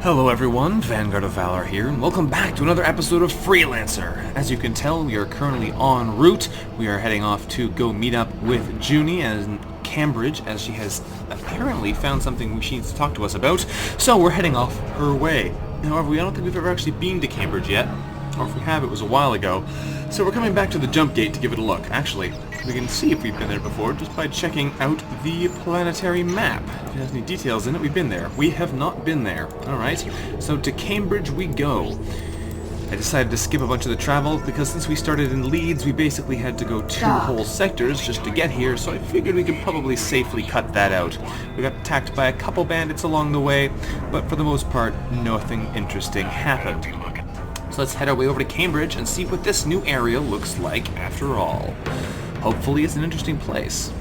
Hello everyone, VanguardOfValor here, and welcome back to another episode of Freelancer. As you can tell, we are currently en route. We are heading off to go meet up with Juny in Cambridge, as she has apparently found something she needs to talk to us about, so we're heading off her way. However, I don't think we've ever actually been to Cambridge yet, or if we have, it was a while ago. So we're coming back to the jump gate to give it a look. Actually, we can see if we've been there before just by checking out the planetary map. If it has any details in it, we've been there. We have not been there. Alright, so to Cambridge we go. I decided to skip a bunch of the travel because since we started in Leeds, we basically had to go two whole sectors just to get here, so I figured we could probably safely cut that out. We got attacked by a couple bandits along the way, but for the most part, nothing interesting happened. So let's head our way over to Cambridge and see what this new area looks like after all. Hopefully it's an interesting place.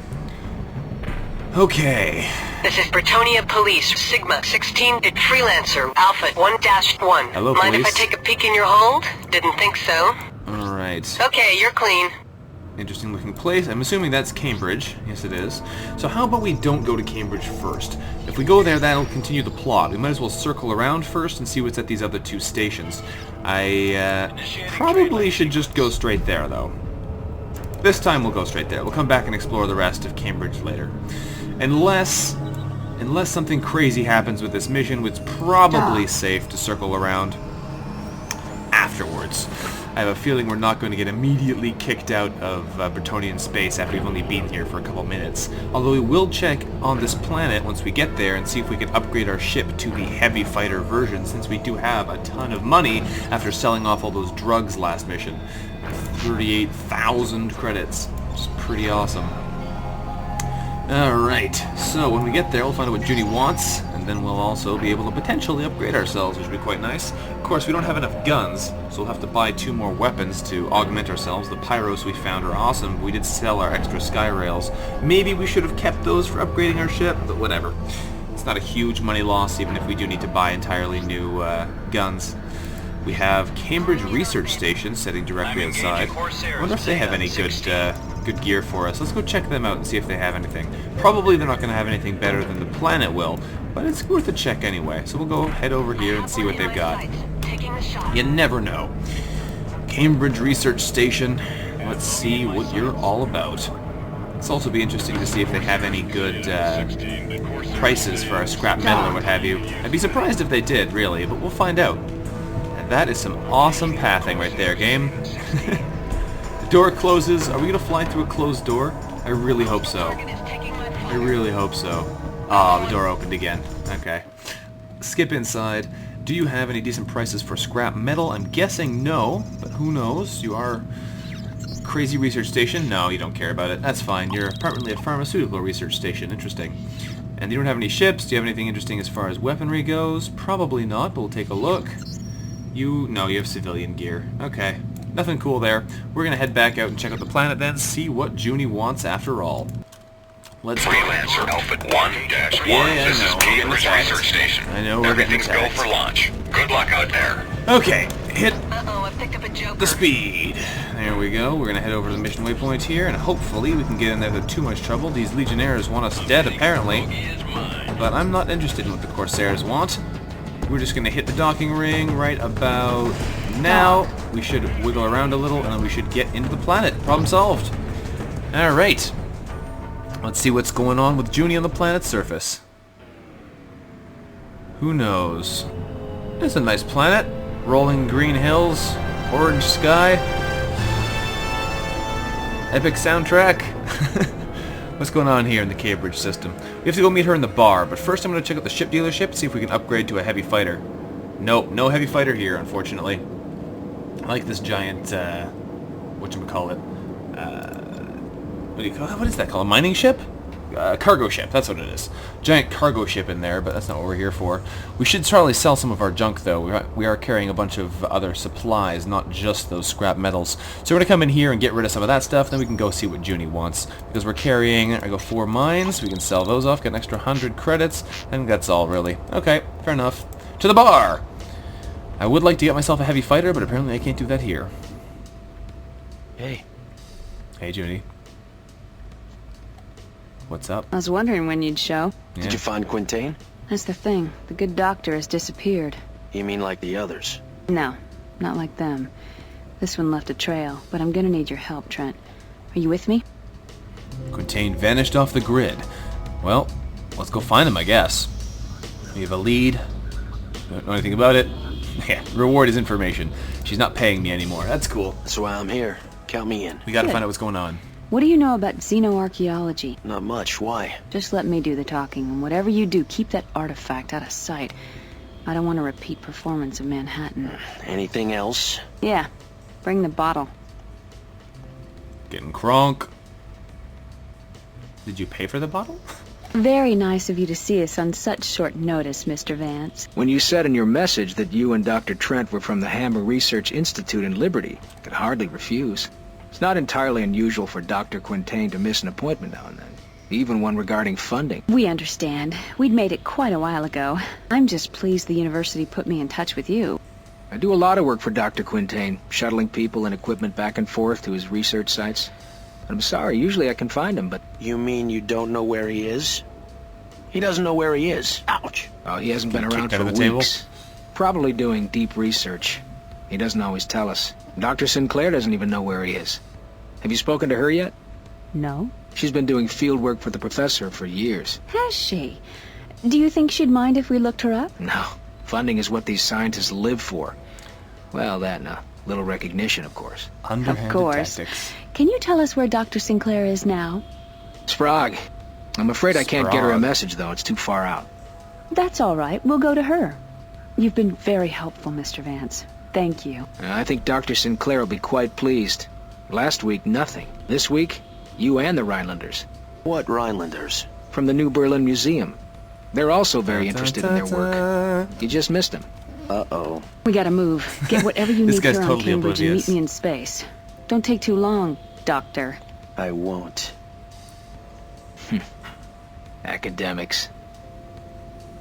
Okay. This is Bretonia Police, Sigma 16 at Freelancer, Alpha 1-1. Hello, Mind police. if I take a peek in your hold? Didn't think so. Alright. Okay, you're clean. Interesting looking place. I'm assuming that's Cambridge. Yes, it is. So how about we don't go to Cambridge first? If we go there, that'll continue the plot. We might as well circle around first and see what's at these other two stations. I probably should just go straight there, though. This time we'll go straight there. We'll come back and explore the rest of Cambridge later. Unless something crazy happens with this mission, it's probably safe to circle around afterwards. I have a feeling we're not going to get immediately kicked out of Bretonian space after we've only been here for a couple minutes. Although we will check on this planet once we get there and see if we can upgrade our ship to the heavy fighter version, since we do have a ton of money after selling off all those drugs last mission. 38,000 credits, which is pretty awesome. Alright, so when we get there, we'll find out what Juny wants, and then we'll also be able to potentially upgrade ourselves, which would be quite nice. Of course, we don't have enough guns, so we'll have to buy 2 more weapons to augment ourselves. The pyros we found are awesome. We did sell our extra sky rails. Maybe we should have kept those for upgrading our ship, but whatever. It's not a huge money loss, even if we do need to buy entirely new guns. We have Cambridge Research Station sitting directly outside. I wonder if they have any good gear for us. Let's go check them out and see if they have anything. Probably they're not going to have anything better than the planet will, but it's worth a check anyway. So we'll go head over here and see what they've got. You never know. Cambridge Research Station. Let's see what you're all about. It's also be interesting to see if they have any good prices for our scrap metal or what have you. I'd be surprised if they did, really, but we'll find out. And that is some awesome pathing right there, game. The door closes. Are we going to fly through a closed door? I really hope so. I really hope so. Ah, the door opened again. Okay. Skip inside. Do you have any decent prices for scrap metal? I'm guessing no, but who knows? You are crazy research station? No, you don't care about it. That's fine. You're apparently a pharmaceutical research station. Interesting. And you don't have any ships? Do you have anything interesting as far as weaponry goes? Probably not, but we'll take a look. No, you have civilian gear. Okay. Nothing cool there. We're going to head back out and check out the planet then, see what Juny wants after all. Let's go. Freelancer Alpha 1-1. Yeah, This is Cambridge Research Station. I know, we're getting Everything's go attacked. for launch. Good luck out there. Okay, hit Uh-oh, I picked up a joker. the speed. There we go. We're going to head over to the mission waypoint here, and hopefully we can get in there without too much trouble. These Legionnaires want us dead, apparently. But I'm not interested in what the Corsairs want. We're just going to hit the docking ring right about now. We should wiggle around a little, and then we should get into the planet. Problem solved. Alright. Let's see what's going on with Juny on the planet's surface. Who knows? It's a nice planet. Rolling green hills, orange sky, epic soundtrack. What's going on here in the Cambridge system? We have to go meet her in the bar, but first I'm going to check out the ship dealership, see if we can upgrade to a heavy fighter. Nope, no heavy fighter here, unfortunately. I like this giant, whatchamacallit, what do you call it? What is that called? A mining ship? Cargo ship, that's what it is. Giant cargo ship in there, but that's not what we're here for. We should probably sell some of our junk, though. We are carrying a bunch of other supplies, not just those scrap metals. So we're going to come in here and get rid of some of that stuff, then we can go see what Juny wants. Because we're carrying, 4 mines, we can sell those off, get an extra 100 credits, and that's all, really. Okay, fair enough. To the bar! I would like to get myself a heavy fighter, but apparently I can't do that here. Hey. Hey, Juny. What's up? I was wondering when you'd show. Yeah. Did you find Quintain? That's the thing. The good doctor has disappeared. You mean like the others? No, not like them. This one left a trail, but I'm gonna need your help, Trent. Are you with me? Quintain vanished off the grid. Well, let's go find him, I guess. We have a lead. Don't know anything about it. Yeah, reward is information. She's not paying me anymore. That's cool. That's why I'm here. Count me in. We gotta Good. find out what's going on. What do you know about xenoarchaeology? Not much. Why? Just let me do the talking, and whatever you do, keep that artifact out of sight. I don't want a repeat performance of Manhattan. Anything else? Yeah, bring the bottle. Getting crunk. Did you pay for the bottle? Very nice of you to see us on such short notice, Mr. Vance. When you said in your message that you and Dr. Trent were from the Hammer Research Institute in Liberty, I could hardly refuse. It's not entirely unusual for Dr. Quintain to miss an appointment now and then, even one regarding funding. We understand. We'd made it quite a while ago. I'm just pleased the university put me in touch with you. I do a lot of work for Dr. Quintain, shuttling people and equipment back and forth to his research sites. I'm sorry, usually I can find him, but... You mean you don't know where he is? He doesn't know where he is. Ouch. Oh, he hasn't been Kicked around out for of the table? weeks. Probably doing deep research. He doesn't always tell us. Dr. Sinclair doesn't even know where he is. Have you spoken to her yet? No? She's been doing field work for the professor for years. Has she? Do you think she'd mind if we looked her up? No. Funding is what these scientists live for. Well, that and a little recognition, of course. Underhanded Of course. tactics. Can you tell us where Dr. Sinclair is now? Sprague. I'm afraid I can't get her a Sprague. message, though. It's too far out. That's all right. We'll go to her. You've been very helpful, Mr. Vance. Thank you. I think Dr. Sinclair will be quite pleased. Last week, nothing. This week, you and the Rhinelanders. What Rhinelanders? From the New Berlin Museum. They're also very interested in their work. You just missed them. Uh-oh. We gotta move. Get whatever you This need guy's here on totally Cambridge and oblivious. meet me in space. Don't take too long, Doctor. I won't. Academics.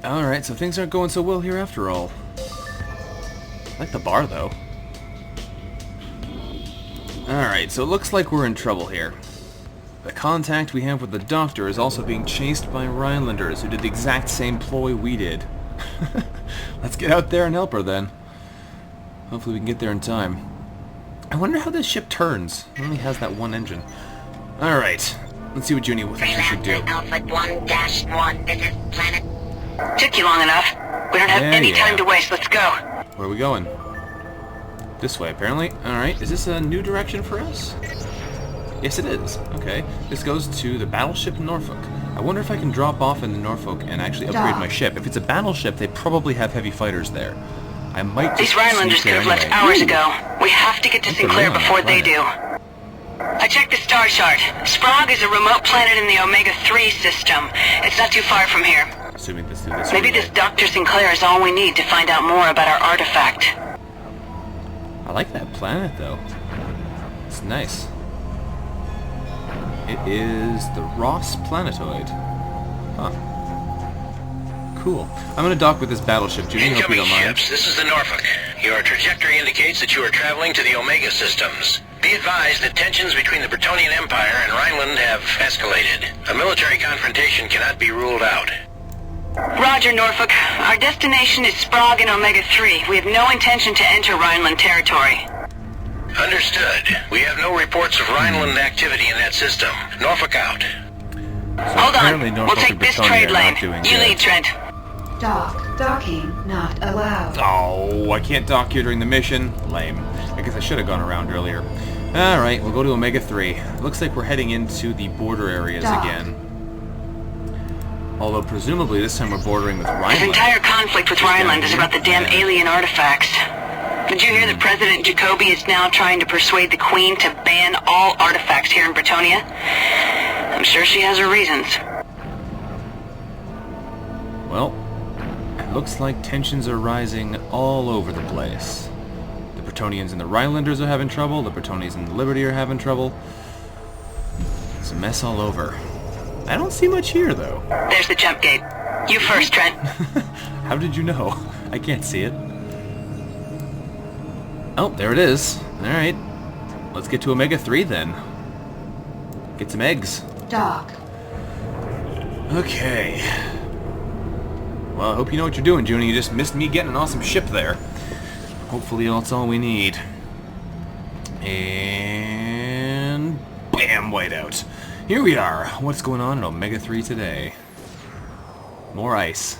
Alright, so things aren't going so well here after all. I like the bar, though. Alright, so it looks like we're in trouble here. The contact we have with the doctor is also being chased by Rhinelanders, who did the exact same ploy we did. Let's get out there and help her, then. Hopefully we can get there in time. I wonder how this ship turns. It only has that one engine. Alright, let's see what Juny thinks we should do. Alpha 1-1, this is planet. Took you long enough. We don't have any Yeah. time to waste. Let's go. Where are we going? This way, apparently. Alright, is this a new direction for us? Yes, it is. Okay. This goes to the battleship Norfolk. I wonder if I can drop off in the Norfolk and actually upgrade my ship. If it's a battleship, they probably have heavy fighters there. I might These just Rhinelanders sneak could have there left anyway. hours ago. We have to get to What's the Sinclair ring on before that they do. I checked the star chart. Sprague is a remote planet in the Omega-3 system. It's not too far from here. Assuming this through this Maybe relay. this Dr. Sinclair is all we need to find out more about our artifact. I like that planet, though. It's nice. It is the Ross Planetoid. Huh. Cool. I'm gonna dock with this battleship, Juny. Hope you Incoming don't mind. ships, this is the Norfolk. Your trajectory indicates that you are traveling to the Omega systems. Be advised that tensions between the Bretonnian Empire and Rhineland have escalated. A military confrontation cannot be ruled out. Roger, Norfolk. Our destination is Sprague and Omega-3. We have no intention to enter Rhineland territory. Understood. We have no reports of Rhineland activity in that system. Norfolk out. Hold apparently on. Norfolk We'll take and this Bretonnia trade are lane. not doing You good. lead, Trent. Docking not allowed. Oh, I can't dock here during the mission. Lame. I guess I should have gone around earlier. Alright, we'll go to Omega-3. Looks like we're heading into the border areas again. Although presumably this time we're bordering with This Rhineland. entire conflict with Rhineland is about the damn alien artifacts. Did you hear that President Jacoby is now trying to persuade the Queen to ban all artifacts here in Bretonnia? I'm sure she has her reasons. Well, it looks like tensions are rising all over the place. The Bretonnians and the Rhinelanders are having trouble, the Bretonnians and the Liberty are having trouble. It's a mess all over. I don't see much here, though. There's the jump gate. You first, Trent. How did you know? I can't see it. Oh, there it is. Alright. Let's get to Omega-3 then. Get some eggs. Dock. Okay. Well, I hope you know what you're doing, Juny. You just missed me getting an awesome ship there. Hopefully that's all we need. And... bam! Whiteout. Here we are. What's going on in Omega 3 today? More ice.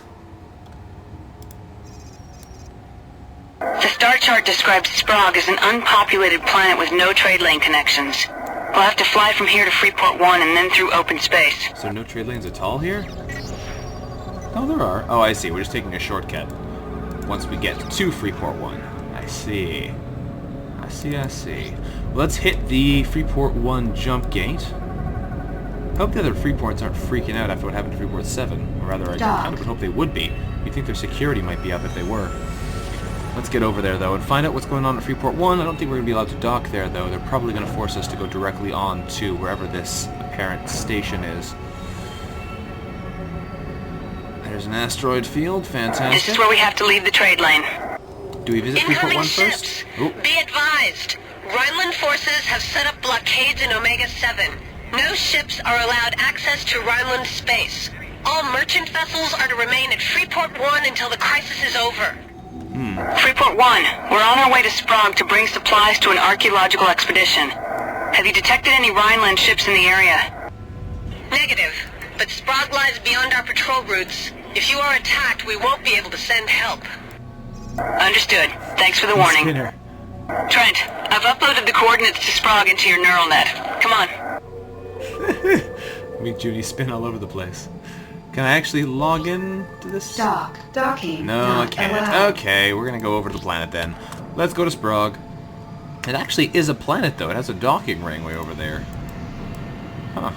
The star chart describes Sprague as an unpopulated planet with no trade lane connections. We'll have to fly from here to Freeport 1 and then through open space. So no trade lanes at all here? Oh, there are. Oh, I see. We're just taking a shortcut. Once we get to Freeport 1. I see. I see. Let's hit the Freeport 1 jump gate. I hope the other Freeports aren't freaking out after what happened to Freeport 7. Or rather, I kind of would hope they would be. You'd think their security might be up if they were. Let's get over there, though, and find out what's going on at Freeport 1. I don't think we're going to be allowed to dock there, though. They're probably going to force us to go directly on to wherever this apparent station is. There's an asteroid field. Fantastic. This is where we have to leave the trade lane. Do we visit Freeport 1 first? Oh. Be advised. Rhineland forces have set up blockades in Omega 7. No ships are allowed access to Rhineland space. All merchant vessels are to remain at Freeport 1 until the crisis is over. Freeport 1, we're on our way to Sprague to bring supplies to an archaeological expedition. Have you detected any Rhineland ships in the area? Negative, but Sprague lies beyond our patrol routes. If you are attacked, we won't be able to send help. Understood. Thanks for the warning. Spinner. Trent, I've uploaded the coordinates to Sprague into your neural net. Come on. Make Juny spin all over the place. Can I actually log in to this? Docking. No, I not can't. allowed. Okay, we're gonna go over to the planet then. Let's go to Sprague. It actually is a planet, though. It has a docking ring way over there. Huh.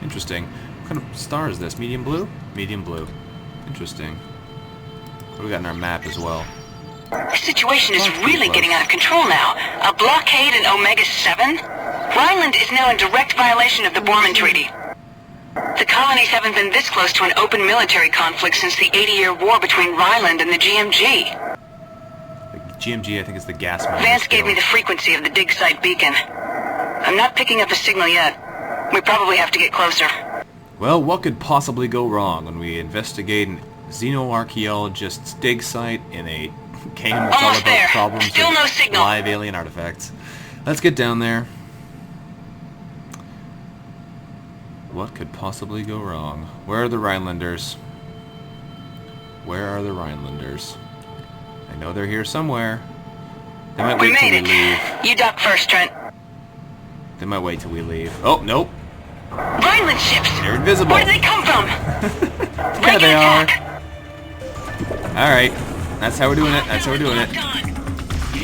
Interesting. What kind of star is this? Medium blue? Medium blue. Interesting. What do we got in our map as well? The situation is really getting out of control now. A blockade in Omega 7? Rhineland is now in direct violation of the Borman Treaty. The colonies haven't been this close to an open military conflict since the 80-year war between Rhineland and the GMG. The GMG, I think, is the gas mine. Vance gave me the frequency of the dig site beacon. I'm not picking up a signal yet. We probably have to get closer. Well, what could possibly go wrong when we investigate an xenoarchaeologist's dig site in a game that's all Almost about there. problems Still with no signal. live alien artifacts? Let's get down there. What could possibly go wrong? Where are the Rhinelanders? Where are the Rhinelanders? I know they're here somewhere. They might We wait till made we it. leave. You duck first, Trent. They might wait till we leave. Oh, nope. Rhineland ships! They're invisible. Where did they come from? There they are. Alright. That's how we're doing it. That's how we're doing it.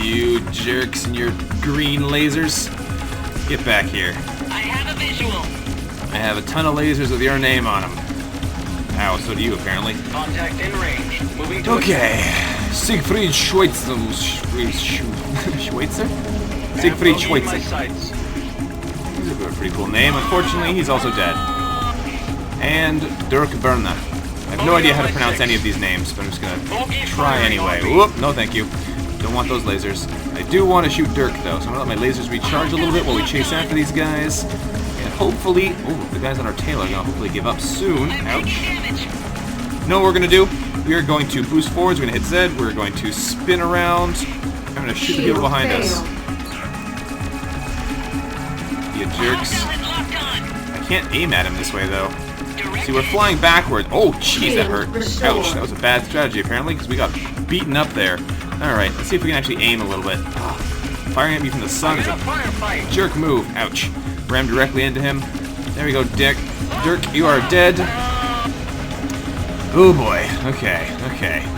You jerks and your green lasers. Get back here. I have a visual. I have a ton of lasers with your name on them. Ow, so do you, apparently. Contact in range. Moving to Okay. Siegfried Schweitzer. Schweitzer? Siegfried Schweitzer. sights. He's a pretty cool name. Unfortunately, he's also dead. And Dirk Berna. I have no idea how to pronounce any of these names, but I'm just gonna try anyway. Whoop, no thank you. Don't want those lasers. I do want to shoot Dirk, though, so I'm gonna let my lasers recharge a little bit while we chase after these guys. And hopefully... oh, the guys on our tail are gonna hopefully give up soon. Ouch. You know what we're gonna do? We are going to boost forwards, we're gonna hit Z, we're going to spin around. I'm gonna shoot the people behind us. You jerks. I can't aim at him this way, though. See, we're flying backward. Oh, jeez, that hurt. Ouch, that was a bad strategy, apparently, because we got beaten up there. Alright, let's see if we can actually aim a little bit. Oh, firing at me from the sun is a jerk move. Ouch. Ram directly into him. There we go, Dick. Dirk, you are dead. Oh, boy. Okay.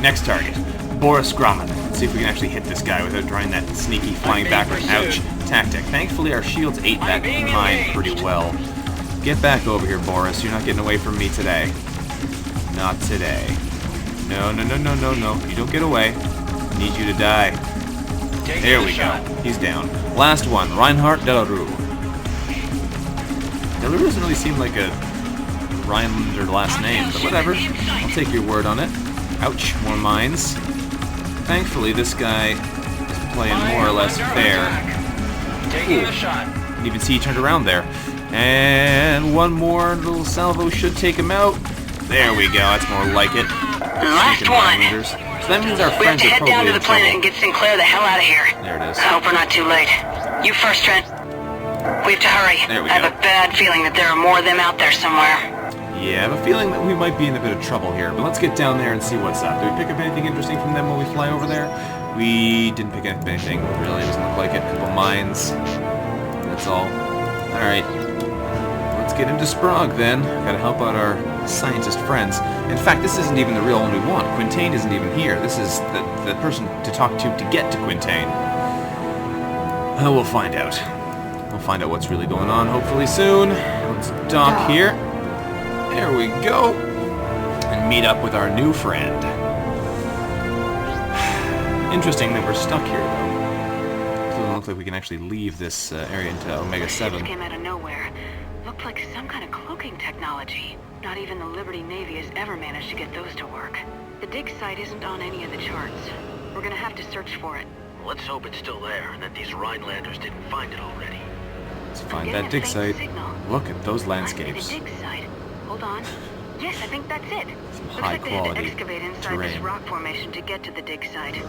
Next target. Boris Grumman. Let's see if we can actually hit this guy without drawing that sneaky flying backwards. Ouch. Tactic. Thankfully, our shields ate that mine pretty well. Get back over here, Boris. You're not getting away from me today. Not today. No. You don't get away. I need you to die. There we go. He's down. Last one. Reinhard Delarue. Delarue doesn't really seem like a Rhinelander last name, but whatever. I'll take your word on it. Ouch. More mines. Thankfully, this guy is playing more or less fair. Taking a shot. Didn't even see he turned around there. And one more little salvo should take him out. There we go, that's more like it. Last Stinking one. Rhinelanders. So that means our We have friends to are head probably down to in the planet trouble. and get Sinclair the hell out of here. There it is. I hope we're not too late. You first, Trent. We have to hurry. There we I have go. a bad feeling that there are more of them out there somewhere. Yeah, I have a feeling that we might be in a bit of trouble here, but let's get down there and see what's up. Did we pick up anything interesting from them when we fly over there? We didn't pick up anything, really. It doesn't look like it. A couple mines. That's all. Alright. Let's get into Sprague, then. Gotta help out our scientist friends. In fact, this isn't even the real one we want. Quintain isn't even here. This is the person to talk to get to Quintain. We'll find out. We'll find out what's really going on, hopefully soon. Let's dock here. There we go. And meet up with our new friend. Interesting that we're stuck here, though. Doesn't look like we can actually leave this area into Omega 7. Ships came out of nowhere. Looked like some kind of cloaking technology. Not even the Liberty Navy has ever managed to get those to work. The dig site isn't on any of the charts. We're gonna have to search for it. Let's hope it's still there and that these Rhinelanders didn't find it already. Let's find that dig site. Look at those landscapes. The dig site. Hold on. Yes, I think that's it. Some Looks like they had to high-quality excavate inside this terrain. rock formation to get to the dig site.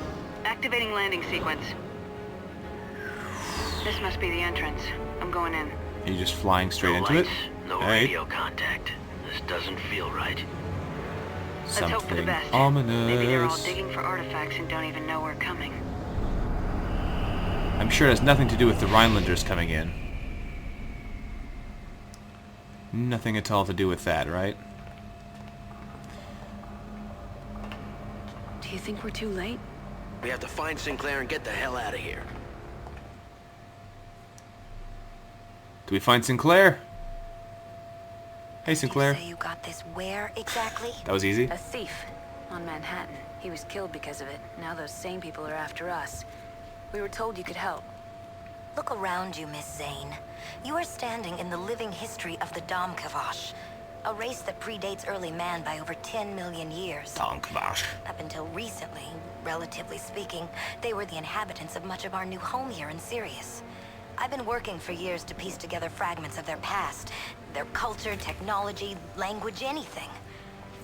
Activating landing sequence. This must be the entrance. I'm going in. Are you just flying straight No into lights, it? no Hey. radio contact. This doesn't feel right. Let's hope for the Something best. ominous. Maybe they're all digging for artifacts and don't even know we're coming. I'm sure it has nothing to do with the Rhinelanders coming in. Nothing at all to do with that, right? Do you think we're too late? We have to find Sinclair and get the hell out of here. Do we find Sinclair? Hey, Sinclair. You say you got this where exactly? That was easy. A thief on Manhattan. He was killed because of it. Now those same people are after us. We were told you could help. Look around you, Miss Zane. You are standing in the living history of the Domkavash, a race that predates early man by over 10 million years. Domkavash. Up until recently, relatively speaking, they were the inhabitants of much of our new home here in Sirius. I've been working for years to piece together fragments of their past, their culture, technology, language, anything.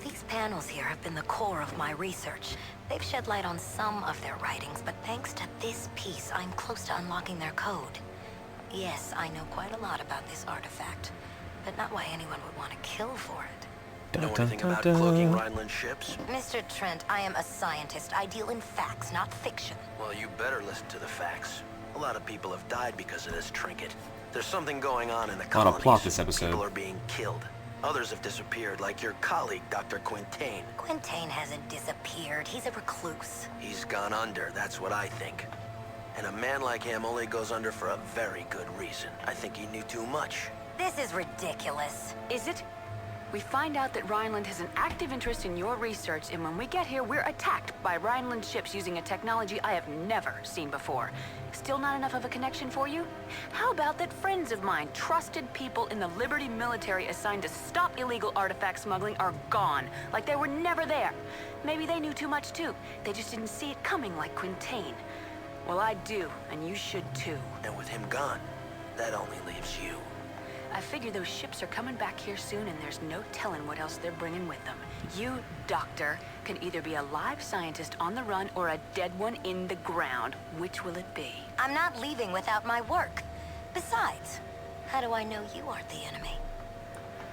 These panels here have been the core of my research. They've shed light on some of their writings, but thanks to this piece, I'm close to unlocking their code. Yes, I know quite a lot about this artifact, but not why anyone would want to kill for it. Know anything about cloaking Rhineland ships? Mr. Trent, I am a scientist. I deal in facts, not fiction. Well, you better listen to the facts. A lot of people have died because of this trinket. There's something going on in the A lot colonies. of plot this episode. People are being killed. Others have disappeared, like your colleague, Dr. Quintain. Quintain hasn't disappeared. He's a recluse. He's gone under, that's what I think. And a man like him only goes under for a very good reason. I think he knew too much. This is ridiculous. Is it? We find out that Rhineland has an active interest in your research, and when we get here, we're attacked by Rhineland ships using a technology I have never seen before. Still not enough of a connection for you? How about that friends of mine, trusted people in the Liberty military assigned to stop illegal artifact smuggling, are gone, like they were never there? Maybe they knew too much too. They just didn't see it coming like Quintain. Well, I do, and you should too. And with him gone, that only leaves you. I figure those ships are coming back here soon, and there's no telling what else they're bringing with them. You, Doctor, can either be a live scientist on the run or a dead one in the ground. Which will it be? I'm not leaving without my work. Besides, how do I know you aren't the enemy?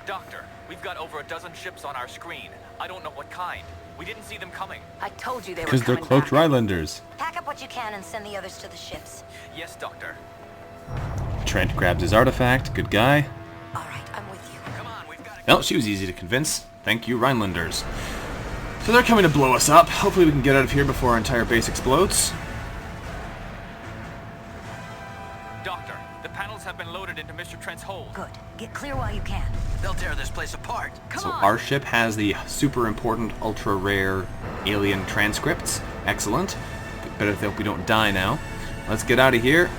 Doctor, we've got over a dozen ships on our screen. I don't know what kind. We didn't see them coming. I told you they were Because they're coming cloaked back. Rhinelanders. Pack up what you can and send the others to the ships. Yes, Doctor. Trent grabs his artifact. Good guy. All right, I'm with you. Come on, we've got to... Well, she was easy to convince. Thank you, Rhinelanders. So they're coming to blow us up. Hopefully we can get out of here before our entire base explodes. Doctor, the panels have been loaded into Mr. Trent's hold. Good. Get clear while you can. They'll tear this place apart. Come So on. our ship has the super important, ultra rare alien transcripts. Excellent. Better hope we don't die now. Let's get out of here.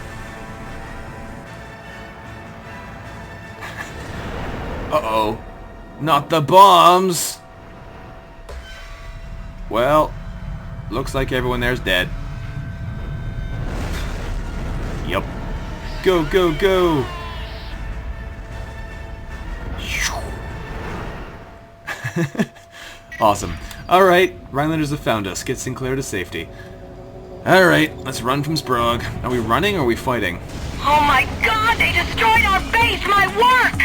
Uh-oh. Not the bombs! Well, looks like everyone there's dead. Yup. Go, go, go! Awesome. Alright, Rhinelanders have found us. Get Sinclair to safety. Alright, let's run from Sprague. Are we running or are we fighting? Oh my god, they destroyed our base, my work!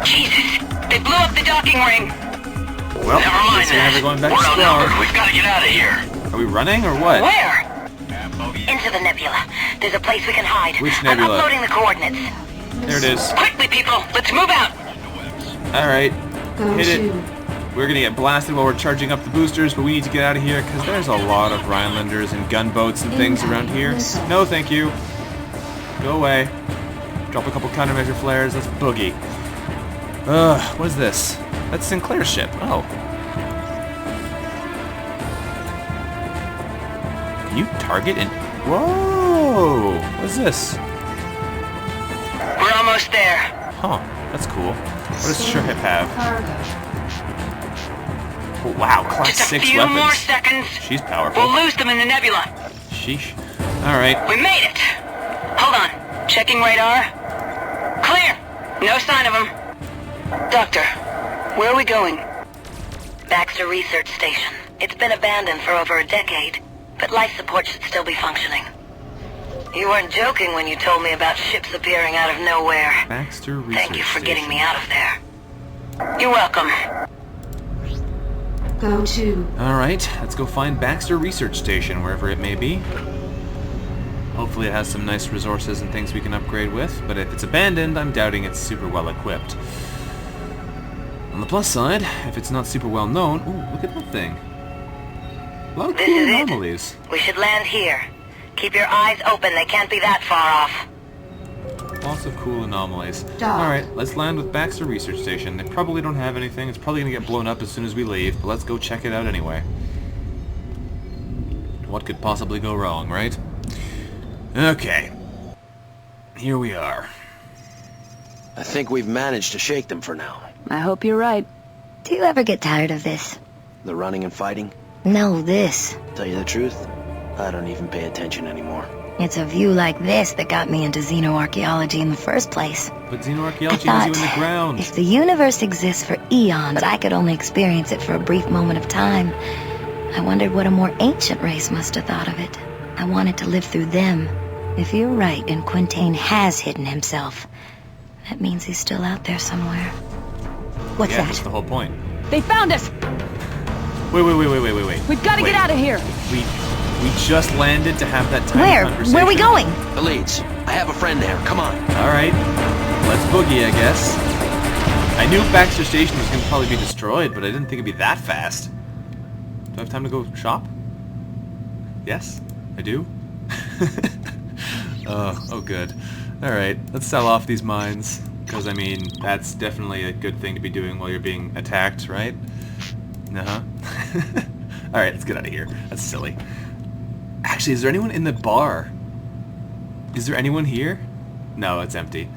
Jesus, they blew up the docking ring. Well, Never mind we're never going back to We're outnumbered. Sprague. We've got to get out of here. Are we running or what? Where? Into the nebula. There's a place we can hide. Which nebula? I'm uploading the coordinates. There it is. Quickly, people, let's move out. Alright, Go hit it. to We're gonna get blasted while we're charging up the boosters, but we need to get out of here because there's a lot of Rhinelanders and gunboats and things around here. No, thank you. Go away. Drop a couple countermeasure flares. Let's boogie. What is this? That's Sinclair's ship. Oh. Can you target and... Whoa! What is this? We're almost there. Huh. That's cool. What does Ship have? cargo. Oh, wow, class Just a 6 few weapons. more seconds. She's powerful. We'll lose them in the nebula. Sheesh. Alright. We made it. Hold on. Checking radar. Clear. No sign of them. Doctor, where are we going? Baxter Research Station. It's been abandoned for over a decade, but life support should still be functioning. You weren't joking when you told me about ships appearing out of nowhere. Baxter Research Thank you for getting me out of there. You're welcome. Go to Alright, let's go find Baxter Research Station, wherever it may be. Hopefully it has some nice resources and things we can upgrade with, but if it's abandoned, I'm doubting it's super well equipped. On the plus side, if it's not super well known... Ooh, look at that thing. A lot of This cool is it. anomalies. We should land here. Keep your eyes open, they can't be that far off. Lots of cool anomalies. Dock. Alright, let's land with Baxter Research Station. They probably don't have anything. It's probably going to get blown up as soon as we leave, but let's go check it out anyway. What could possibly go wrong, right? Okay. Here we are. I think we've managed to shake them for now. I hope you're right. Do you ever get tired of this? The running and fighting? No, this. Tell you the truth, I don't even pay attention anymore. It's a view like this that got me into xenoarchaeology in the first place. But I xenoarchaeology has thought, you in the ground. if the universe exists for eons, but I could only experience it for a brief moment of time, I wondered what a more ancient race must have thought of it. I wanted to live through them. If you're right and Quintain has hidden himself, that means he's still out there somewhere. What's Yeah, that's that? the whole point. They found us! Wait. We've got to get out of here! We just landed to have that tiny Where? conversation. Where are we going? The Leeds. I have a friend there. Come on. Alright. Let's boogie, I guess. I knew Baxter Station was going to probably be destroyed, but I didn't think it'd be that fast. Do I have time to go shop? Yes, I do. Oh, good. Alright, let's sell off these mines. Because, I mean, that's definitely a good thing to be doing while you're being attacked, right? Uh-huh. Alright, let's get out of here. That's silly. Actually, is there anyone in the bar? Is there anyone here? No, it's empty.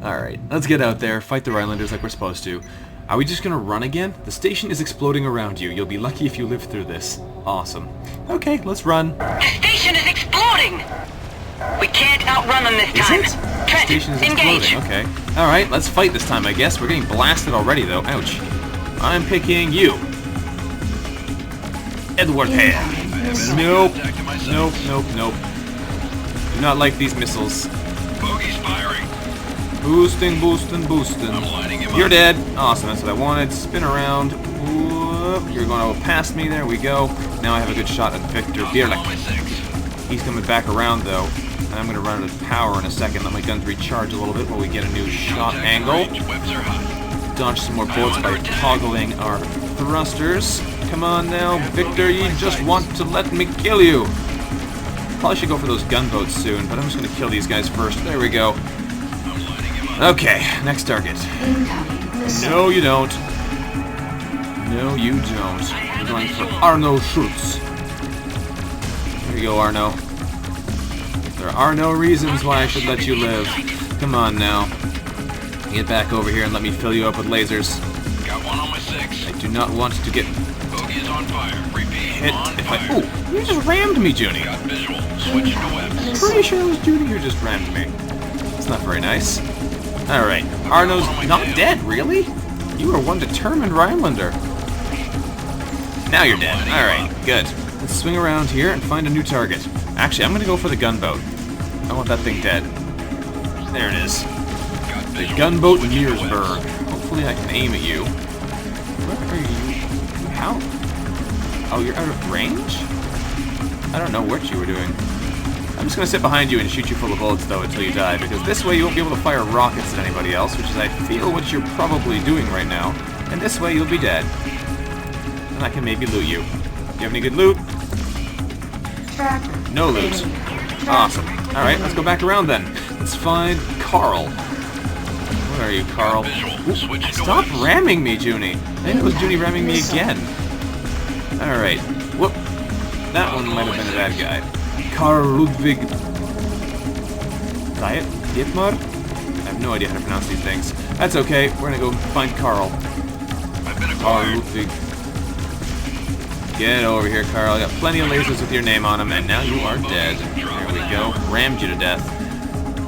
Alright, let's get out there, fight the Rhinelanders like we're supposed to. Are we just gonna run again? The station is exploding around you. You'll be lucky if you live through this. Awesome. Okay, let's run. The station is exploding! We can't outrun them this Is time. it? The Trent, station is engage. exploding, okay. Alright, let's fight this time, I guess. We're getting blasted already, though. Ouch. I'm picking you. Edward Hand. Nope. Nope. Do not like these missiles. Bogey's firing. Boosting. I'm lining him You're up. dead. Awesome, that's what I wanted. Spin around. Whoop. You're going to go past me. There we go. Now I have a good shot at Victor Bierlich. On my 6. He's coming back around, though. And I'm going to run out of power in a second. Let my guns recharge a little bit while we get a new shot Contact angle. range. Webs are hot. Dodge some more bullets by toggling our thrusters. Come on now, Victor, you just want to let me kill you. Probably should go for those gunboats soon, but I'm just going to kill these guys first. There we go. Okay, next target. incoming missile. No, you don't. No, you don't. We're going for Arno Schutz. Here you go, Arno. There are no reasons why I should let you live. Come on now. Get back over here and let me fill you up with lasers. Got one on my 6. I do not want to get Bogey is on fire. Repeat. hit On if fire. I... Ooh, you just rammed me, Juny. Got visual. Switching to webs. Pretty sure it was Juny who just rammed me. It's not very nice. Alright, Arno's not dead, really? You are one determined Rhinelander. Now you're dead. Alright, good. Let's swing around here and find a new target. Actually, I'm gonna go for the gunboat. I want that thing dead. There it is. The gunboat Mearsburg. Hopefully I can aim at you. Where are you? How? Oh, you're out of range? I don't know what you were doing. I'm just gonna sit behind you and shoot you full of bullets, though, until you die, because this way you won't be able to fire rockets at anybody else, which is, I feel, what you're probably doing right now. And this way you'll be dead. And I can maybe loot you. Do you have any good loot? No loot. Awesome. Alright, let's go back around then. Let's find Carl. Where are you, Carl? Ooh, stop ramming me, Juny. I think it was Juny ramming me again. Alright. Whoop. That one might have been a bad guy. Karl Ludwig Dietmar? I have no idea how to pronounce these things. That's okay. We're gonna go find Carl. Karl Ludwig. Get over here, Carl. I got plenty of lasers with your name on them, and now you are dead. There we go. Rammed you to death.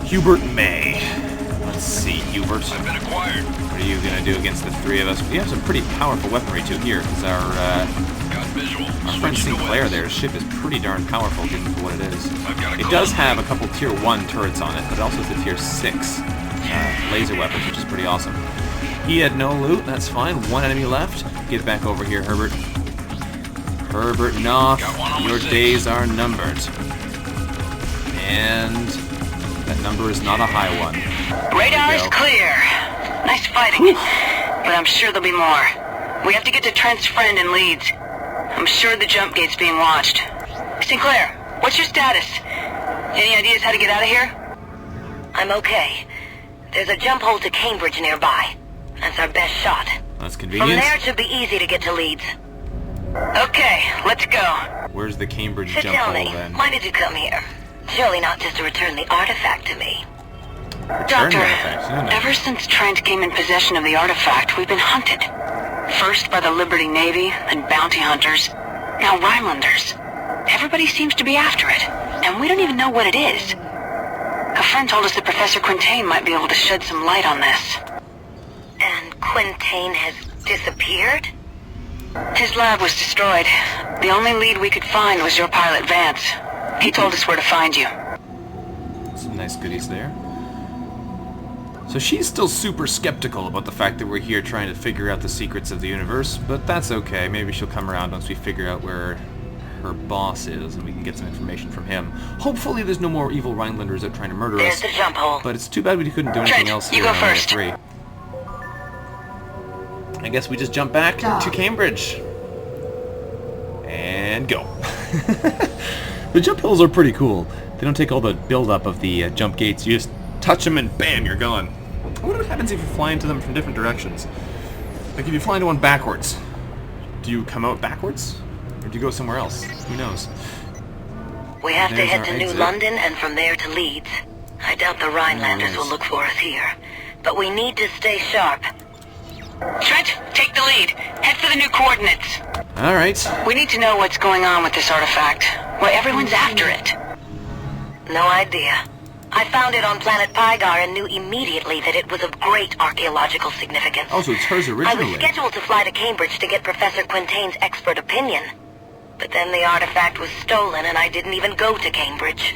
Hubert May. Let's see, Hubert. What are you gonna do against the three of us? We have some pretty powerful weaponry too here, because our friend Sinclair there, his ship is pretty darn powerful given for what it is. It does have a couple tier 1 turrets on it, but it also has the tier 6 laser weapons, which is pretty awesome. He had no loot, that's fine. One enemy left. Get back over here, Herbert. Herbert Knopf, your days are numbered. And that number is not a high one. Radar is clear. Nice fighting. But I'm sure there'll be more. We have to get to Trent's friend in Leeds. I'm sure the jump gate's being watched. Sinclair, what's your status? Any ideas how to get out of here? I'm okay. There's a jump hole to Cambridge nearby. That's our best shot. That's convenient. From there it should be easy to get to Leeds. Okay, let's go. Where's the Cambridge So jump tell hole me, then? why did you come here? Surely not just to return the artifact to me. Doctor, No. ever since Trent came in possession of the artifact, we've been hunted. First by the Liberty Navy, then bounty hunters, now Rhinelanders. Everybody seems to be after it, and we don't even know what it is. A friend told us that Professor Quintain might be able to shed some light on this. And Quintain has disappeared? His lab was destroyed. The only lead we could find was your pilot, Vance. He told us where to find you. Some nice goodies there. So she's still super skeptical about the fact that we're here trying to figure out the secrets of the universe, but that's okay. Maybe she'll come around once we figure out where her boss is and we can get some information from him. Hopefully there's no more evil Rhinelanders out trying to murder us. There's the jump hole. But it's too bad we couldn't do anything Trent, else you here go on Omega first. 3. I guess we just jump back to Cambridge. And go. The jump holes are pretty cool. They don't take all the build-up of the jump gates. You just touch them and bam, you're gone. I wonder what happens if you fly into them from different directions. Like if you fly into one backwards, do you come out backwards? Or do you go somewhere else? Who knows? We have to There's head our to New exit. London and from there to Leeds. I doubt the Rhinelanders will look for us here. But we need to stay sharp. Trent, take the lead. Head for the new coordinates. Alright. We need to know what's going on with this artifact. Why everyone's after it. No idea. I found it on planet Pygar and knew immediately that it was of great archaeological significance. Oh, so it's hers I originally. was scheduled to fly to Cambridge to get Professor Quintain's expert opinion. But then the artifact was stolen and I didn't even go to Cambridge.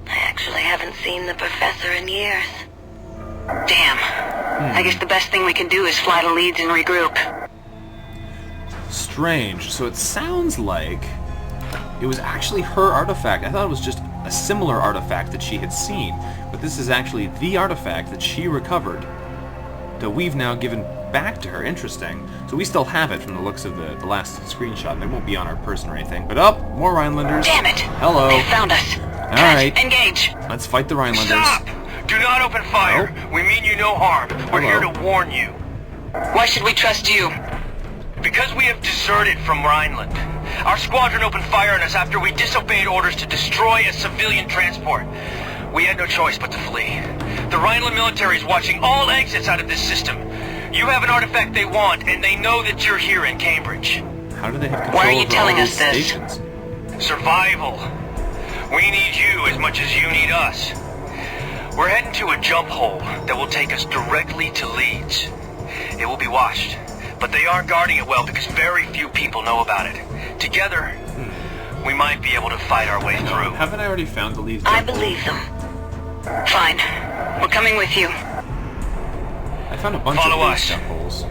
I actually haven't seen the professor in years. Damn. I guess the best thing we can do is fly to Leeds and regroup. Strange. So it sounds like it was actually her artifact. I thought it was just a similar artifact that she had seen, but this is actually the artifact that she recovered that we've now given back to her. Interesting. So we still have it from the looks of the last screenshot, and it won't be on our person or anything. But more Rhinelanders. Damn it! Hello. They found us. Alright. Engage. Let's fight the Rhinelanders. Stop! Do not open fire. Oh. We mean you no harm. We're Hello. here to warn you. Why should we trust you? Because we have deserted from Rhineland. Our squadron opened fire on us after we disobeyed orders to destroy a civilian transport. We had no choice but to flee. The Rhineland military is watching all exits out of this system. You have an artifact they want, and they know that you're here in Cambridge. How do they have control Why are you over telling all us these this? stations? Survival. We need you as much as you need us. We're heading to a jump hole that will take us directly to Leeds. it will be watched. But they are guarding it well because very few people know about it. Together, we might be able to fight our way through. Haven't I already found the lead? I believe them. Fine. We're coming with you. I found a bunch Follow of us. these jump holes.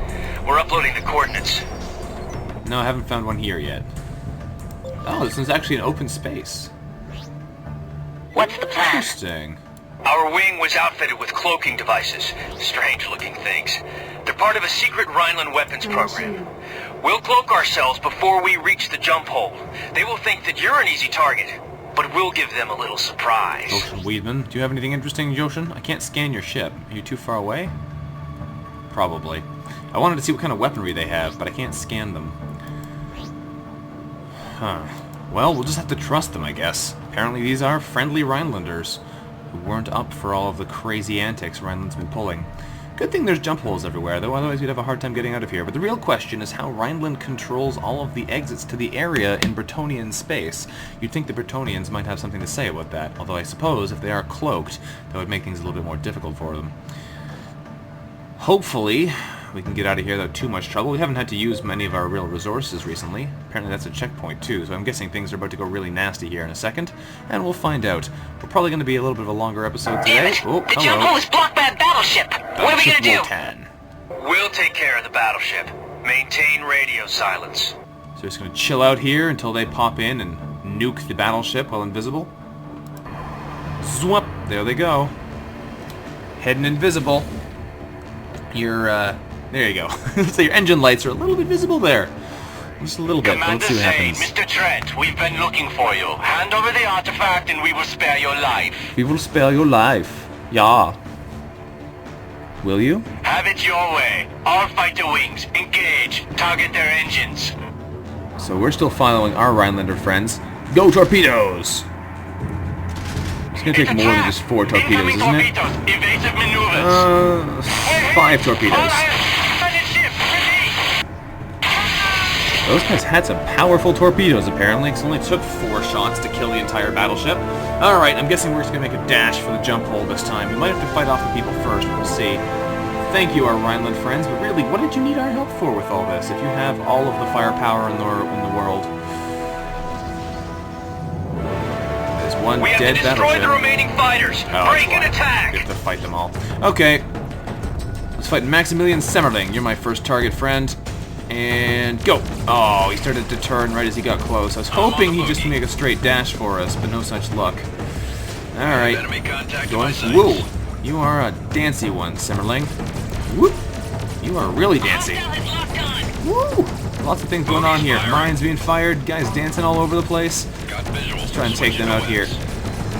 We're uploading the coordinates. No, I haven't found one here yet. Oh, this one's actually an open space. What's the plan? Interesting. Our wing was outfitted with cloaking devices. Strange-looking things. They're part of a secret Rhineland weapons program. We'll cloak ourselves before we reach the jump hole. They will think that you're an easy target, but we'll give them a little surprise. Joshin Weedman, do you have anything interesting, Joshin? I can't scan your ship. Are you too far away? Probably. I wanted to see what kind of weaponry they have, but I can't scan them. Huh. Well, we'll just have to trust them, I guess. Apparently these are friendly Rhinelanders who weren't up for all of the crazy antics Rhineland's been pulling. Good thing there's jump holes everywhere, though otherwise we'd have a hard time getting out of here. But the real question is how Rhineland controls all of the exits to the area in Bretonnian space. You'd think the Bretonnians might have something to say about that, although I suppose if they are cloaked, that would make things a little bit more difficult for them. Hopefully, we can get out of here without too much trouble. We haven't had to use many of our real resources recently. Apparently that's a checkpoint too, so I'm guessing things are about to go really nasty here in a second, and we'll find out. We're probably going to be a little bit of a longer episode today. Damn it! Oh, The jump hole is blocked by a battleship! What are we gonna do? Wotan. We'll take care of the battleship. Maintain radio silence. So we're just going to chill out here until they pop in and nuke the battleship while invisible. Swoop! There they go. Heading invisible. There you go. So your engine lights are a little bit visible there. Just a little bit. Let's see what happens. Mr. Trent, we've been looking for you. Hand over the artifact and we will spare your life. We will spare your life. Yeah. Will you? Have it your way. All fighter wings, engage. Target their engines. So we're still following our Rhinelander friends. Go torpedoes! It's gonna take more than just 4 torpedoes, isn't it? Evasive maneuvers. 5 torpedoes. Those guys had some powerful torpedoes, apparently, because it only took 4 shots to kill the entire battleship. Alright, I'm guessing we're just going to make a dash for the jump hole this time. We might have to fight off the people first, we'll see. Thank you, our Rhineland friends, but really, what did you need our help for with all this, if you have all of the firepower in the world? There's one dead battleship. We have to destroy the remaining fighters! Break and attack! We have to fight them all. Okay. Let's fight Maximilian Semmerling. You're my first target, friend. And go! Oh, he started to turn right as he got close. I was hoping he'd just make a straight dash for us, but no such luck. Alright. Whoa! You are a dancy one, Semmerling. Whoop! You are really dancy. Woo! Lots of things going on here. Mines being fired, guys dancing all over the place. Let's try and take them out here.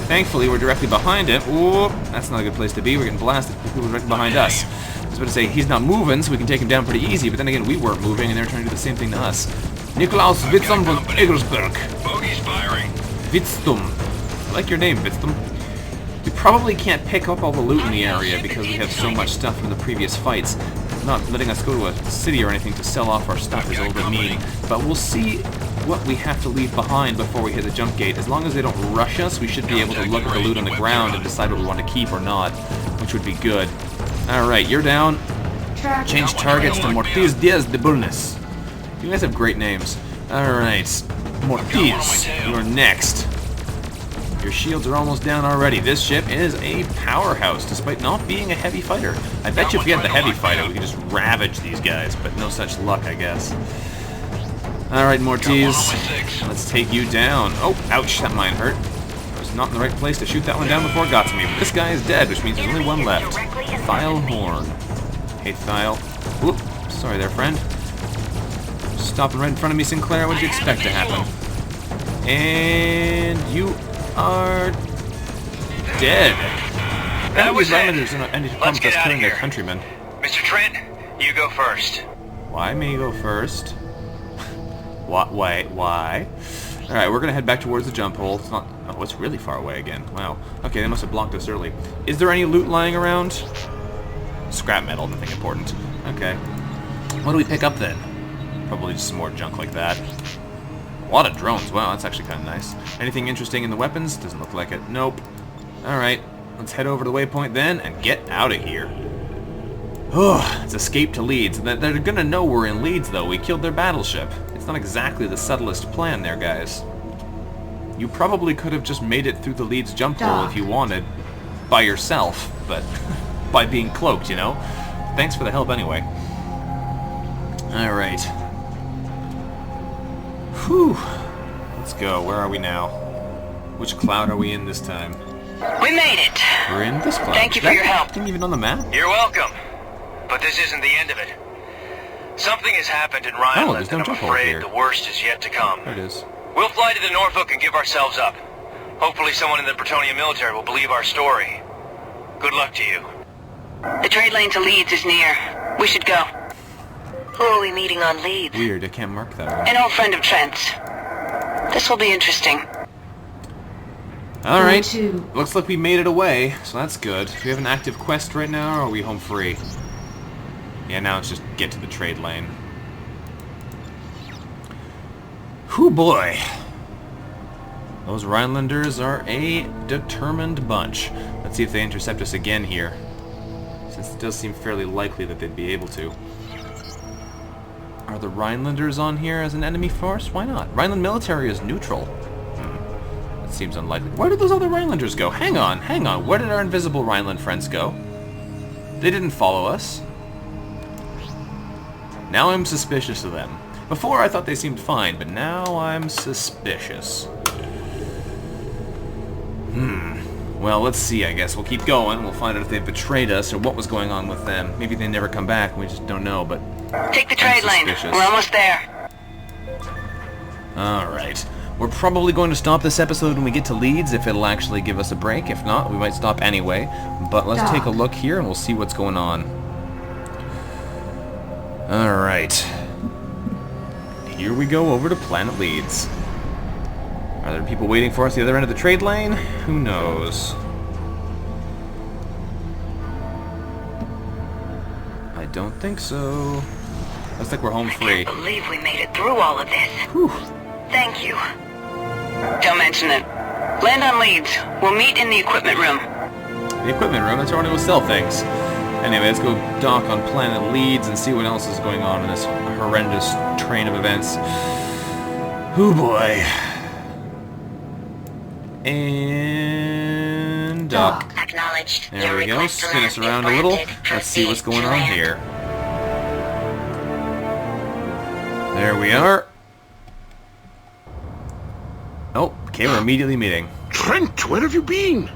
Thankfully, we're directly behind it. Whoop! That's not a good place to be. We're getting blasted. People directly behind us. I was about to say, he's not moving, so we can take him down pretty easy, but then again, we weren't moving, and they're trying to do the same thing to us. Nikolaus Witzum von Eggersberg. Bogey's firing. Witztum. I like your name, Witztum. We probably can't pick up all the loot in the area because we have so much stuff from the previous fights. Not letting us go to a city or anything to sell off our stuff is a little bit mean, but we'll see what we have to leave behind before we hit the jump gate. As long as they don't rush us, we should be able to look at the loot on the ground and decide what we want to keep or not, which would be good. Alright, you're down. Change targets to Mortiz Diaz de Bulnes. You guys have great names. Alright, Mortiz, you're next. Your shields are almost down already. This ship is a powerhouse, despite not being a heavy fighter. I bet you if we had the heavy fighter, we could just ravage these guys, but no such luck, I guess. Alright, Mortiz, let's take you down. Oh, ouch, that mine hurt. I was not in the right place to shoot that one down before it got to me. But this guy is dead, which means there's only one left. Thiel Horn. Hey, Thiel. Whoop, sorry there, friend. Stopping right in front of me, Sinclair. What did you expect to happen? And you are dead. That was it. Rhinelanders are any problems with killing their countrymen. Mr. Trent, you go first. Why me go first? What? Wait, why? Alright, we're gonna head back towards the jump hole. It's not... Oh, it's really far away again. Wow. Okay, they must have blocked us early. Is there any loot lying around? Scrap metal, nothing important. Okay. What do we pick up then? Probably just some more junk like that. A lot of drones. Wow, that's actually kind of nice. Anything interesting in the weapons? Doesn't look like it. Nope. Alright, let's head over to the waypoint then and get out of here. It's escape to Leeds. They're gonna know we're in Leeds, though. We killed their battleship. It's not exactly the subtlest plan there, guys. You probably could have just made it through the Leeds jump hole if you wanted, by yourself, but by being cloaked, you know? Thanks for the help anyway. Alright. Whew. Let's go. Where are we now? Which cloud are we in this time? We made it. We're in this cloud. Thank you for your help. Isn't even on the map? You're welcome. But this isn't the end of it. Something has happened in Rhineland, there's no and I'm jump hole afraid here. the worst is yet to come. There it is. We'll fly to the Norfolk and give ourselves up. Hopefully someone in the Bretonnia military will believe our story. Good luck to you. The trade lane to Leeds is near. We should go. Who are we meeting on Leeds? Weird, I can't mark that one. An old friend of Trent's. This will be interesting. Alright, looks like we made it away, so that's good. Do we have an active quest right now, or are we home free? Yeah, now it's just get to the trade lane. Whew boy. Those Rhinelanders are a determined bunch. Let's see if they intercept us again here, since it does seem fairly likely that they'd be able to. Are the Rhinelanders on here as an enemy force? Why not? Rhineland military is neutral. That seems unlikely. Where did those other Rhinelanders go? Hang on, hang on. Where did our invisible Rhineland friends go? They didn't follow us. Now I'm suspicious of them. Before I thought they seemed fine, but now I'm suspicious. Well, let's see, I guess. We'll keep going. We'll find out if they've betrayed us or what was going on with them. Maybe they never come back and we just don't know, but... Take the trade lane. We're almost there. Alright. We're probably going to stop this episode when we get to Leeds, if it'll actually give us a break. If not, we might stop anyway. But let's take a look here and we'll see what's going on. Alright. Here we go over to Planet Leeds. Are there people waiting for us at the other end of the trade lane? Who knows? I don't think so. Looks like we're home free. I can't believe we made it through all of this. Whew. Thank you. Don't mention it. Land on Leeds. We'll meet in the equipment room. The equipment room? That's where we'll sell things. Anyway, let's go dock on Planet Leeds and see what else is going on in this horrendous train of events. Hoo boy. And dock. Acknowledged. There we go. Spin us around a little. Let's see what's going on here. There we are. Oh, okay, we're immediately meeting. Trent, where have you been?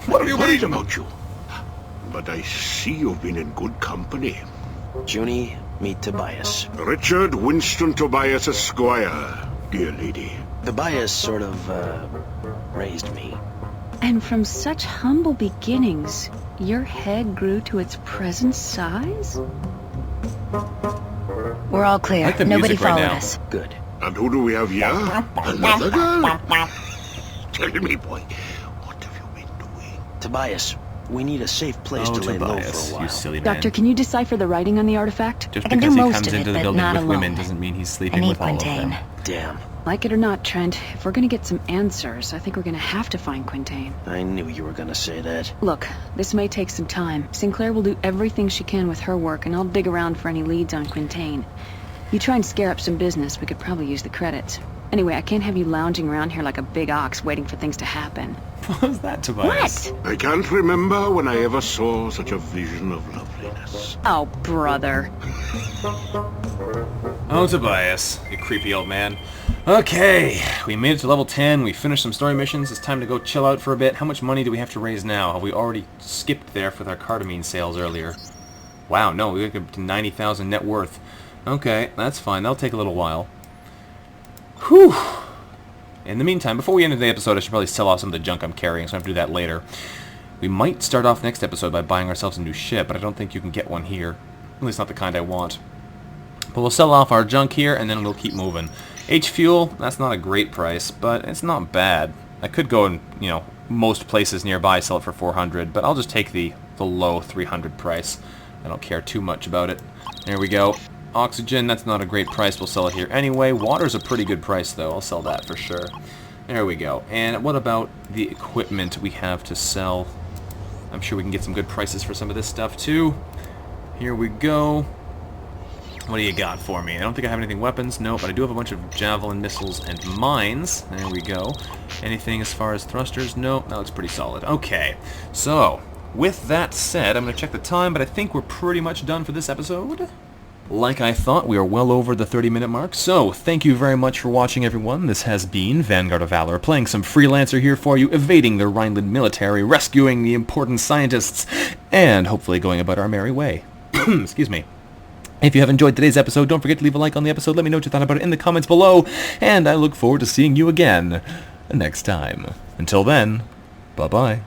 What have you worried about you? But I see you've been in good company. Juny, meet Tobias. Richard Winston Tobias Esquire, dear lady. Tobias sort of, raised me. And from such humble beginnings, your head grew to its present size? We're all clear. Like the Nobody music right followed now. us. Good. And who do we have here? Another girl? Tell me, boy, what have you been doing? Tobias, we need a safe place to lay low for a while. You silly man. Doctor, can you decipher the writing on the artifact? Just I can because do he most comes of it, into the but building not with women alone. doesn't mean he's I sleeping need with all of Quintain. them. Damn. Like it or not, Trent, if we're gonna get some answers, I think we're gonna have to find Quintain. I knew you were gonna say that. Look, this may take some time. Sinclair will do everything she can with her work, and I'll dig around for any leads on Quintain. You try and scare up some business, we could probably use the credits. Anyway, I can't have you lounging around here like a big ox waiting for things to happen. What was that, Tobias? What? I can't remember when I ever saw such a vision of loveliness. Oh, brother. Oh, Tobias, you creepy old man. Okay, we made it to level 10, we finished some story missions, it's time to go chill out for a bit. How much money do we have to raise now? Have we already skipped there with our cardamine sales earlier? Wow, no, we got up to 90,000 net worth. Okay, that's fine, that'll take a little while. Whew! In the meantime, before we end the episode, I should probably sell off some of the junk I'm carrying, so I have to do that later. We might start off next episode by buying ourselves a new ship, but I don't think you can get one here. At least not the kind I want. But we'll sell off our junk here, and then we'll keep moving. H-Fuel, that's not a great price, but it's not bad. I could go and, you know, most places nearby sell it for 400, but I'll just take the low 300 price. I don't care too much about it. There we go. Oxygen, that's not a great price. We'll sell it here anyway. Water's a pretty good price, though. I'll sell that for sure. There we go. And what about the equipment we have to sell? I'm sure we can get some good prices for some of this stuff, too. Here we go. What do you got for me? I don't think I have anything weapons. No, but I do have a bunch of javelin missiles and mines. There we go. Anything as far as thrusters? No, that looks pretty solid. Okay, so with that said, I'm going to check the time, but I think we're pretty much done for this episode. Like I thought, we are well over the 30-minute mark, so thank you very much for watching, everyone. This has been Vanguard of Valor, playing some Freelancer here for you, evading the Rhineland military, rescuing the important scientists, and hopefully going about our merry way. Excuse me. If you have enjoyed today's episode, don't forget to leave a like on the episode. Let me know what you thought about it in the comments below, and I look forward to seeing you again next time. Until then, bye-bye.